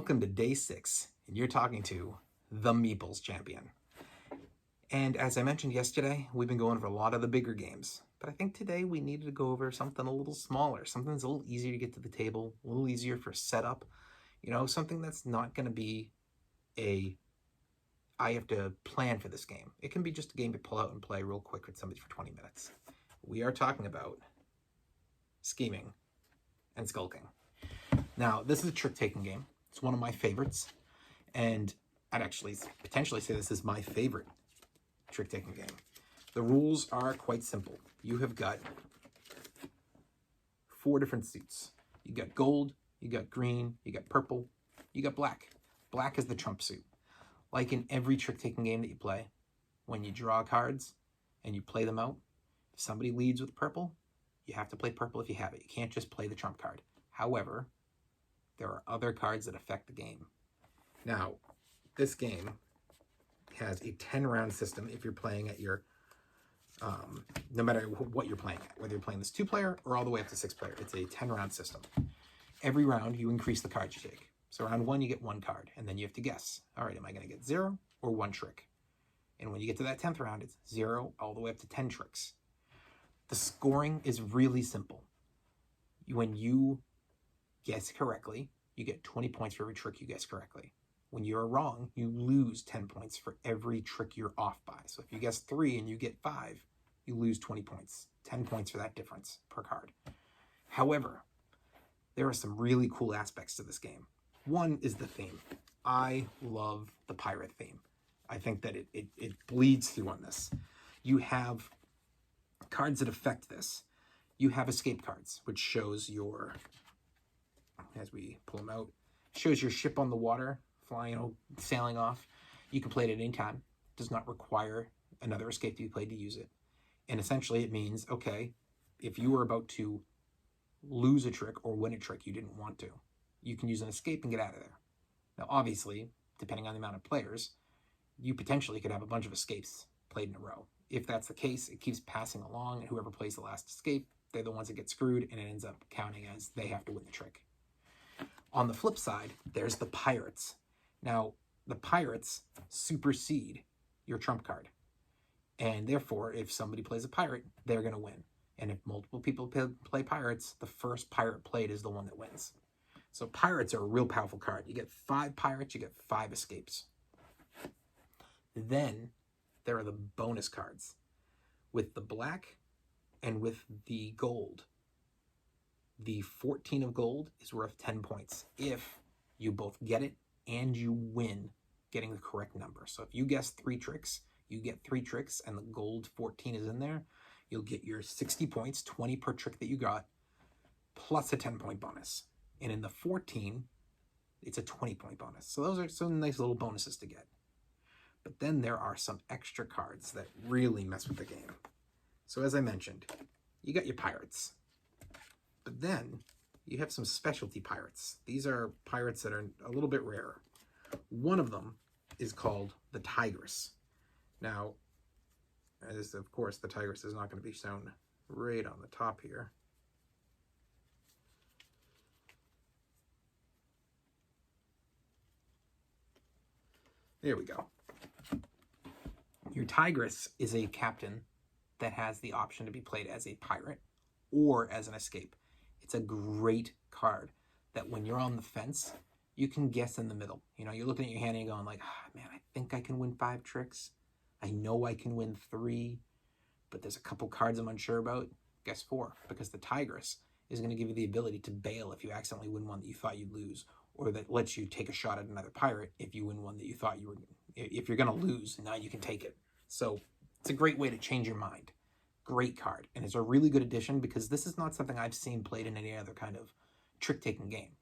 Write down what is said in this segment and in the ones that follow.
Welcome to day 6, and you're talking to the Meeples champion. And as I mentioned yesterday, we've been going over a lot of the bigger games, but I think today we needed to go over something a little smaller, something that's a little easier to get to the table, a little easier for setup, something that's not going to be I have to plan for this game. It can be just a game to pull out and play real quick with somebody for 20 minutes. We are talking about Scheming and Skulking. Now, this is a trick-taking game. It's one of my favorites, and I'd actually potentially say this is my favorite trick-taking game. The rules are quite simple. You have got 4 different suits. You got gold, you got green, you got purple, you got black. Black is the trump suit. Like in every trick-taking game that you play, when you draw cards and you play them out, if somebody leads with purple, you have to play purple if you have it. You can't just play the trump card. However, there are other cards that affect the game. Now, this game has a 10-round system if you're playing at your, no matter what you're playing at, whether you're playing this 2-player or all the way up to 6-player, it's a 10-round system. Every round, you increase the cards you take. So round 1, you get 1 card, and then you have to guess. All right, am I going to get 0 or 1 trick? And when you get to that 10th round, it's 0 all the way up to 10 tricks. The scoring is really simple. When you guess correctly, you get 20 points for every trick you guess correctly. When you're wrong, you lose 10 points for every trick you're off by. So if you guess 3 and you get 5, you lose 20 points. 10 points for that difference per card. However, there are some really cool aspects to this game. One is the theme. I love the pirate theme. I think that it bleeds through on this. You have cards that affect this. You have escape cards, which shows your, as we pull them out, shows your ship on the water, flying, sailing off. You can play it at any time. It does not require another escape to be played to use it. And essentially it means, okay, if you were about to lose a trick or win a trick you didn't want to, you can use an escape and get out of there. Now, obviously, depending on the amount of players, you potentially could have a bunch of escapes played in a row. If that's the case, it keeps passing along, and whoever plays the last escape, they're the ones that get screwed, and it ends up counting as they have to win the trick. On the flip side, there's the pirates. Now, the pirates supersede your trump card. And therefore, if somebody plays a pirate, they're going to win. And if multiple people play pirates, the first pirate played is the one that wins. So pirates are a real powerful card. You get 5 pirates, you get 5 escapes. Then there are the bonus cards. With the black and with the gold, the 14 of gold is worth 10 points if you both get it and you win getting the correct number. So if you guess 3 tricks, you get 3 tricks and the gold 14 is in there, you'll get your 60 points, 20 per trick that you got, plus a 10-point bonus. And in the 14, it's a 20-point bonus. So those are some nice little bonuses to get. But then there are some extra cards that really mess with the game. So as I mentioned, you got your pirates. But then you have some specialty pirates. These are pirates that are a little bit rarer. One of them is called the Tigress. Now, as of course, the Tigress is not going to be shown right on the top here. There we go. Your Tigress is a captain that has the option to be played as a pirate or as an escape. It's a great card that when you're on the fence, you can guess in the middle. You're looking at your hand and you're going like, man, I think I can win 5 tricks. I know I can win 3, but there's a couple cards I'm unsure about. Guess 4, because the Tigress is going to give you the ability to bail if you accidentally win one that you thought you'd lose, or that lets you take a shot at another pirate if you win one that you thought you were, if you're going to lose, now you can take it. So it's a great way to change your mind. Great card. And it's a really good addition because this is not something I've seen played in any other kind of trick-taking game.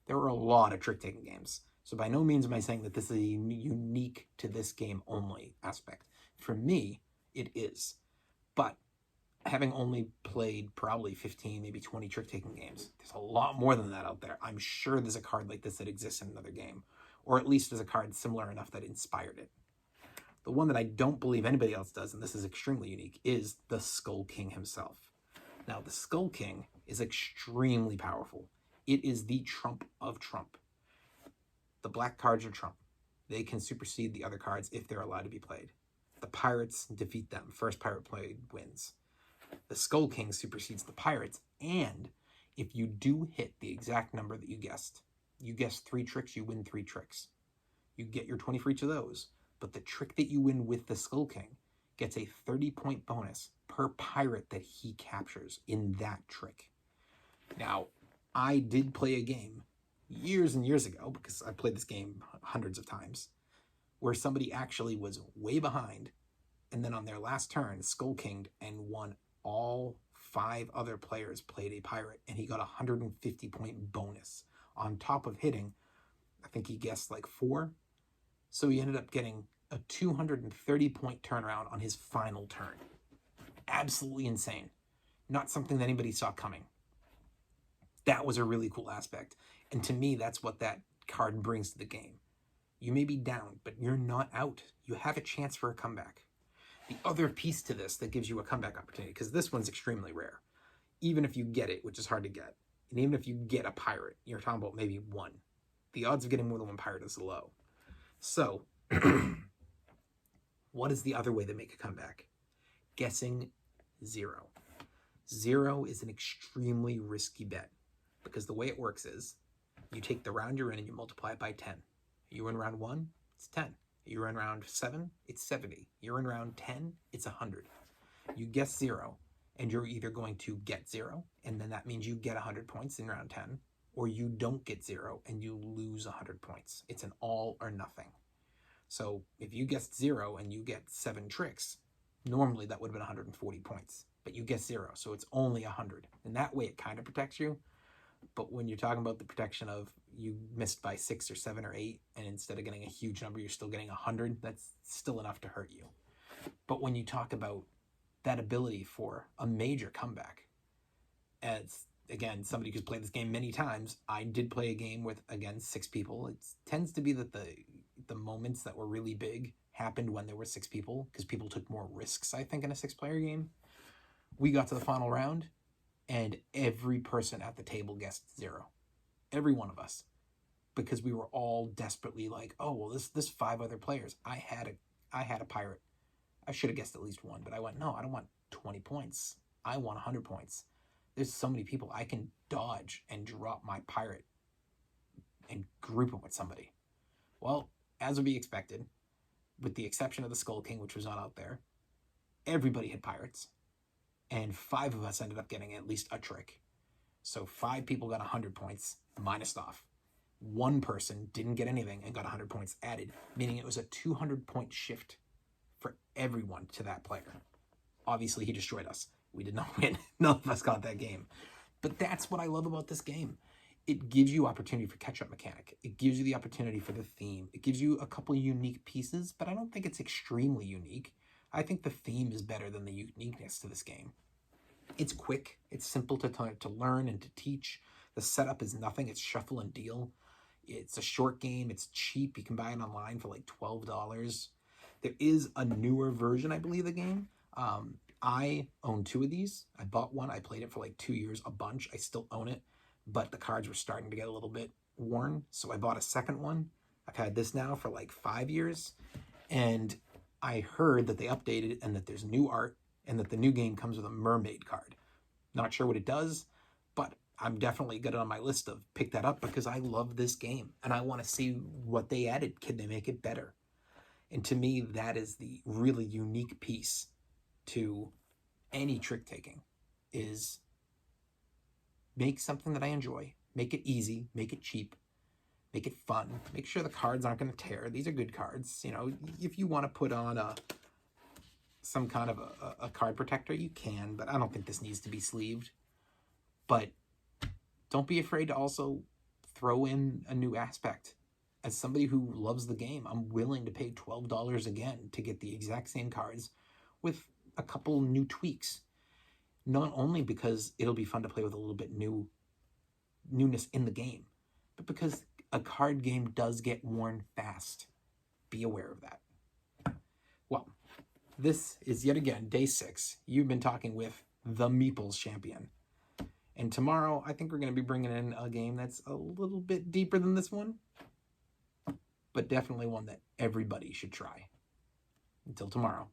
There are a lot of trick-taking games. So by no means am I saying that this is a unique to this game only aspect. For me, it is. But having only played probably 15, maybe 20 trick-taking games, there's a lot more than that out there. I'm sure there's a card like this that exists in another game. Or at least there's a card similar enough that inspired it. The one that I don't believe anybody else does, and this is extremely unique, is the Skull King himself. Now, the Skull King is extremely powerful. It is the trump of trump. The black cards are trump. They can supersede the other cards if they're allowed to be played. The pirates defeat them. First pirate played wins. The Skull King supersedes the pirates, and if you do hit the exact number that you guessed 3 tricks, you win 3 tricks. You get your 20 for each of those, but the trick that you win with the Skull King gets a 30-point bonus per pirate that he captures in that trick. Now, I did play a game years and years ago, because I played this game hundreds of times, where somebody actually was way behind, and then on their last turn, Skull Kinged and won. All 5 other players played a pirate, and he got a 150-point bonus on top of hitting, I think he guessed like 4. So he ended up getting a 230-point turnaround on his final turn. Absolutely insane. Not something that anybody saw coming. That was a really cool aspect. And to me, that's what that card brings to the game. You may be down, but you're not out. You have a chance for a comeback. The other piece to this that gives you a comeback opportunity, because this one's extremely rare, even if you get it, which is hard to get, and even if you get a pirate, you're talking about maybe 1. The odds of getting more than 1 pirate is low. So, what is the other way to make a comeback? Guessing 0. 0 is an extremely risky bet, because the way it works is you take the round you're in and you multiply it by 10. You're in round 1, it's 10. You're in round 7, it's 70. You're in round 10, it's 100. You guess 0, and you're either going to get 0, and then that means you get 100 points in round 10, or you don't get 0, and you lose 100 points. It's an all or nothing. So if you guessed 0 and you get 7 tricks, normally that would have been 140 points. But you guess 0, so it's only 100. And that way it kind of protects you. But when you're talking about the protection of you missed by 6 or 7 or 8, and instead of getting a huge number, you're still getting 100, that's still enough to hurt you. But when you talk about that ability for a major comeback, as, again, somebody who's played this game many times, I did play a game with, again, 6 people. It tends to be that the moments that were really big happened when there were 6 people, because people took more risks, I think, in a 6-player game. We got to the final round, and every person at the table guessed 0. Every one of us. Because we were all desperately like, oh, well, this 5 other players. I had a pirate. I should have guessed at least 1, but I went, no, I don't want 20 points. I want 100 points. There's so many people. I can dodge and drop my pirate and group them with somebody. Well, as would be expected, with the exception of the Skull King, which was not out there, everybody had pirates. And 5 of us ended up getting at least a trick. So 5 people got 100 points, minused off. 1 person didn't get anything and got 100 points added, meaning it was a 200-point shift for everyone to that player. Obviously, he destroyed us. We did not win. None of us got that game. But that's what I love about this game. It gives you opportunity for catch-up mechanic. It gives you the opportunity for the theme. It gives you a couple of unique pieces, but I don't think it's extremely unique. I think the theme is better than the uniqueness to this game. It's quick. It's simple to learn and to teach. The setup is nothing. It's shuffle and deal. It's a short game. It's cheap. You can buy it online for like $12. There is a newer version, I believe, of the game. I own 2 of these. I bought one. I played it for like 2 years, a bunch. I still own it, but the cards were starting to get a little bit worn, so I bought a second one. I've had this now for like 5 years, and I heard that they updated it and that there's new art and that the new game comes with a mermaid card. Not sure what it does, but I'm definitely got it on my list of pick that up because I love this game and I want to see what they added. Can they make it better? And to me, that is the really unique piece to any trick taking, is make something that I enjoy, make it easy, make it cheap, make it fun, make sure the cards aren't going to tear. These are good cards. You know, if you want to put on some kind of a card protector, you can, but I don't think this needs to be sleeved. But don't be afraid to also throw in a new aspect. As somebody who loves the game, I'm willing to pay $12 again to get the exact same cards with a couple new tweaks. Not only because it'll be fun to play with a little bit newness in the game, but because a card game does get worn fast. Be aware of that. Well, this is yet again day 6. You've been talking with the Meeples champion. And tomorrow, I think we're going to be bringing in a game that's a little bit deeper than this one. but definitely one that everybody should try. Until tomorrow.